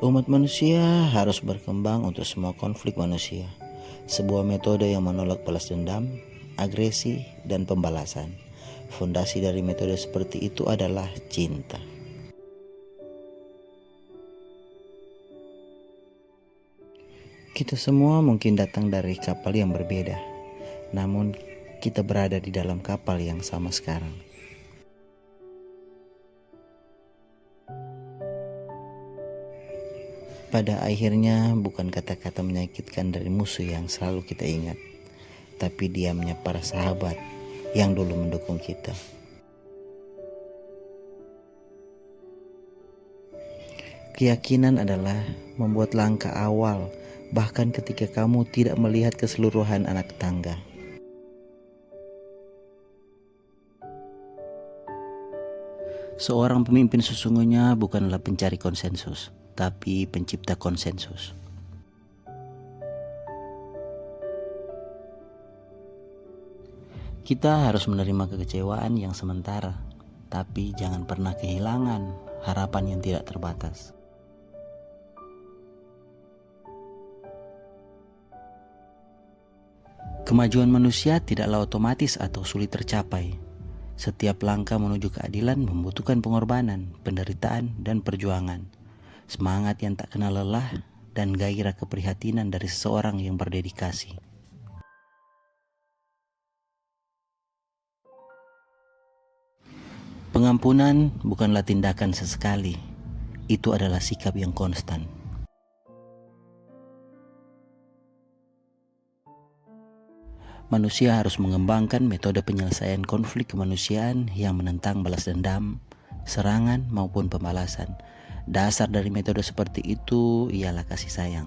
Umat manusia harus berkembang untuk semua konflik manusia. Sebuah metode yang menolak balas dendam, agresi, dan pembalasan. Fondasi dari metode seperti itu adalah cinta. Kita semua mungkin datang dari kapal yang berbeda, namun kita berada di dalam kapal yang sama sekarang. Pada akhirnya bukan kata-kata menyakitkan dari musuh yang selalu kita ingat, tapi diamnya para sahabat yang dulu mendukung kita. Keyakinan adalah membuat langkah awal, bahkan ketika kamu tidak melihat keseluruhan anak tangga. Seorang pemimpin sesungguhnya bukanlah pencari konsensus, tapi pencipta konsensus. Kita harus menerima kekecewaan yang sementara, tapi jangan pernah kehilangan harapan yang tidak terbatas. Kemajuan manusia tidaklah otomatis atau sulit tercapai. Setiap langkah menuju keadilan membutuhkan pengorbanan, penderitaan, dan perjuangan. Semangat yang tak kenal lelah dan gairah keprihatinan dari seseorang yang berdedikasi. Pengampunan bukanlah tindakan sesekali, itu adalah sikap yang konstan. Manusia harus mengembangkan metode penyelesaian konflik kemanusiaan yang menentang balas dendam, serangan maupun pembalasan. Dasar dari metode seperti itu ialah kasih sayang.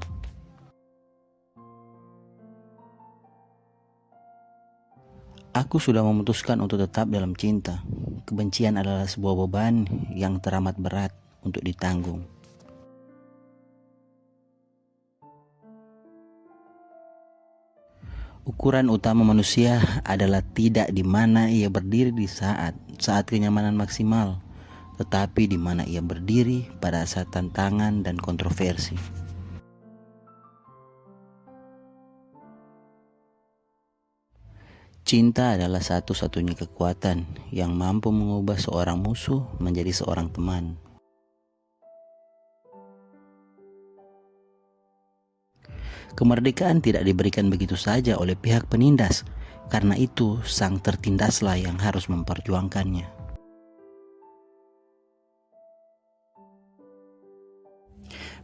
Aku sudah memutuskan untuk tetap dalam cinta. Kebencian adalah sebuah beban yang teramat berat untuk ditanggung. Ukuran utama manusia adalah tidak di mana ia berdiri di saat kenyamanan maksimal, tetapi di mana ia berdiri pada saat tantangan dan kontroversi. Cinta adalah satu-satunya kekuatan yang mampu mengubah seorang musuh menjadi seorang teman. Kemerdekaan tidak diberikan begitu saja oleh pihak penindas, karena itu sang tertindaslah yang harus memperjuangkannya.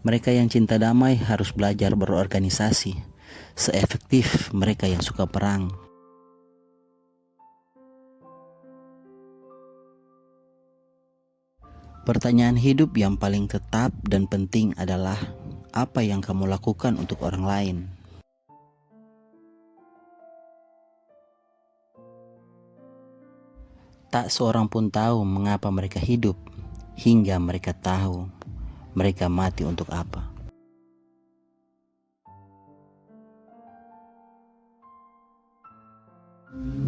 Mereka yang cinta damai harus belajar berorganisasi, seefektif mereka yang suka perang. Pertanyaan hidup yang paling tetap dan penting adalah, apa yang kamu lakukan untuk orang lain? Tak seorang pun tahu mengapa mereka hidup, hingga mereka tahu mereka mati untuk apa.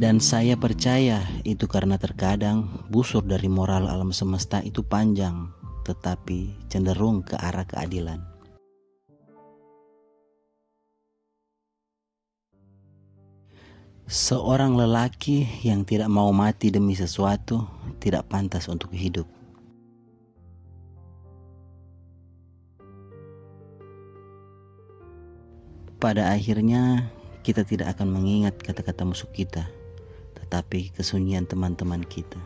Dan saya percaya itu karena terkadang busur dari moral alam semesta itu panjang, tetapi cenderung ke arah keadilan. Seorang lelaki yang tidak mau mati demi sesuatu tidak pantas untuk hidup. Pada akhirnya, kita tidak akan mengingat kata-kata musuh kita, tetapi kesunyian teman-teman kita.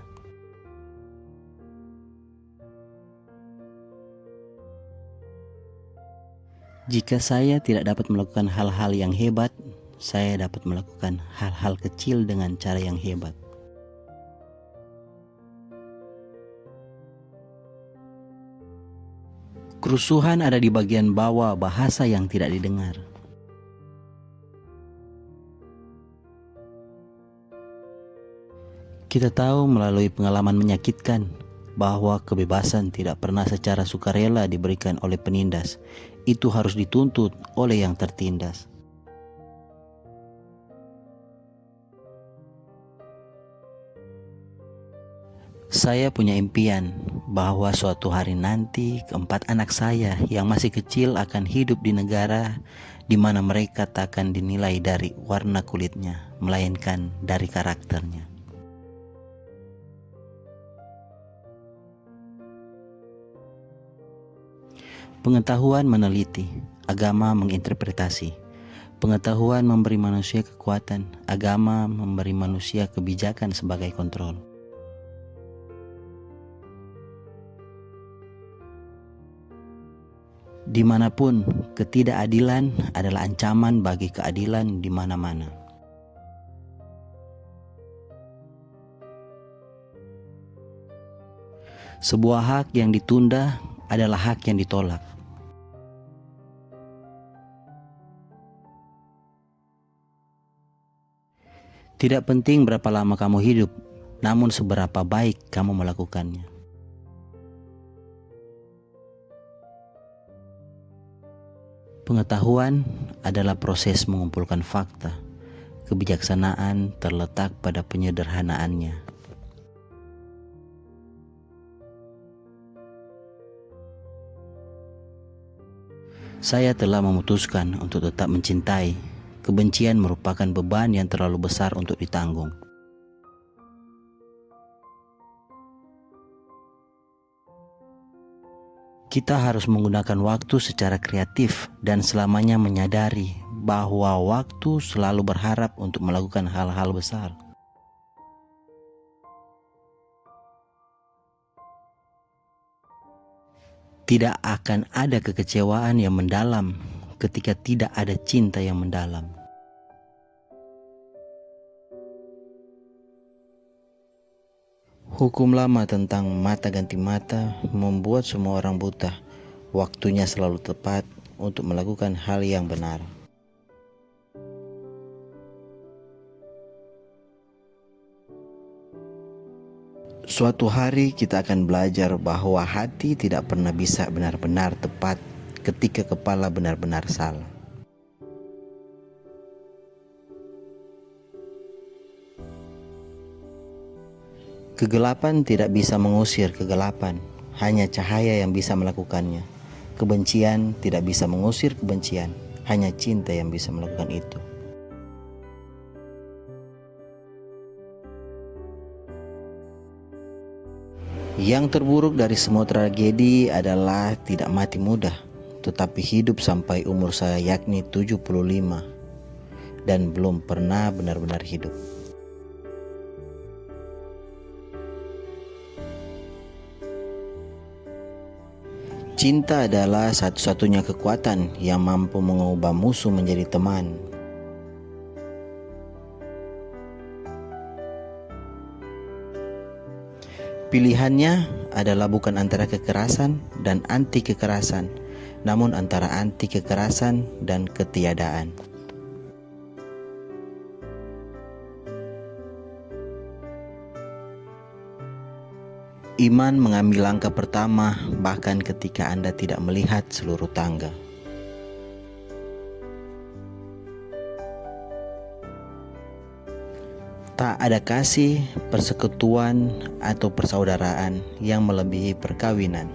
Jika saya tidak dapat melakukan hal-hal yang hebat, saya dapat melakukan hal-hal kecil dengan cara yang hebat. Kerusuhan ada di bagian bawah bahasa yang tidak didengar. Kita tahu melalui pengalaman menyakitkan bahwa kebebasan tidak pernah secara sukarela diberikan oleh penindas. Itu harus dituntut oleh yang tertindas. Saya punya impian bahwa suatu hari nanti keempat anak saya yang masih kecil akan hidup di negara di mana mereka tak akan dinilai dari warna kulitnya, melainkan dari karakternya. Pengetahuan meneliti, agama menginterpretasi. Pengetahuan memberi manusia kekuatan, agama memberi manusia kebijakan sebagai kontrol. Dimanapun, ketidakadilan adalah ancaman bagi keadilan di mana-mana. Sebuah hak yang ditunda adalah hak yang ditolak. Tidak penting berapa lama kamu hidup, namun seberapa baik kamu melakukannya. Pengetahuan adalah proses mengumpulkan fakta. Kebijaksanaan terletak pada penyederhanaannya. Saya telah memutuskan untuk tetap mencintai. Kebencian merupakan beban yang terlalu besar untuk ditanggung. Kita harus menggunakan waktu secara kreatif dan selamanya menyadari bahwa waktu selalu berharap untuk melakukan hal-hal besar. Tidak akan ada kekecewaan yang mendalam ketika tidak ada cinta yang mendalam. Hukum lama tentang mata ganti mata membuat semua orang buta. Waktunya selalu tepat untuk melakukan hal yang benar. Suatu hari kita akan belajar bahwa hati tidak pernah bisa benar-benar tepat ketika kepala benar-benar salah. Kegelapan tidak bisa mengusir kegelapan, hanya cahaya yang bisa melakukannya. Kebencian tidak bisa mengusir kebencian, hanya cinta yang bisa melakukan itu. Yang terburuk dari semua tragedi adalah tidak mati muda, tetapi hidup sampai umur saya yakni 75 dan belum pernah benar-benar hidup. Cinta adalah satu-satunya kekuatan yang mampu mengubah musuh menjadi teman. Pilihannya adalah bukan antara kekerasan dan anti kekerasan, namun antara anti kekerasan dan ketiadaan. Iman mengambil langkah pertama bahkan ketika Anda tidak melihat seluruh tangga. Tak ada kasih, persekutuan, atau persaudaraan yang melebihi perkawinan.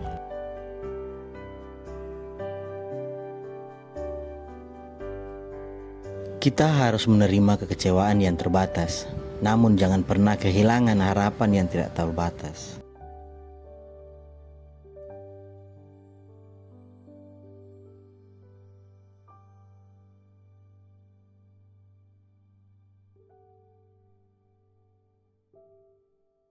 Kita harus menerima kekecewaan yang terbatas, namun jangan pernah kehilangan harapan yang tidak terbatas.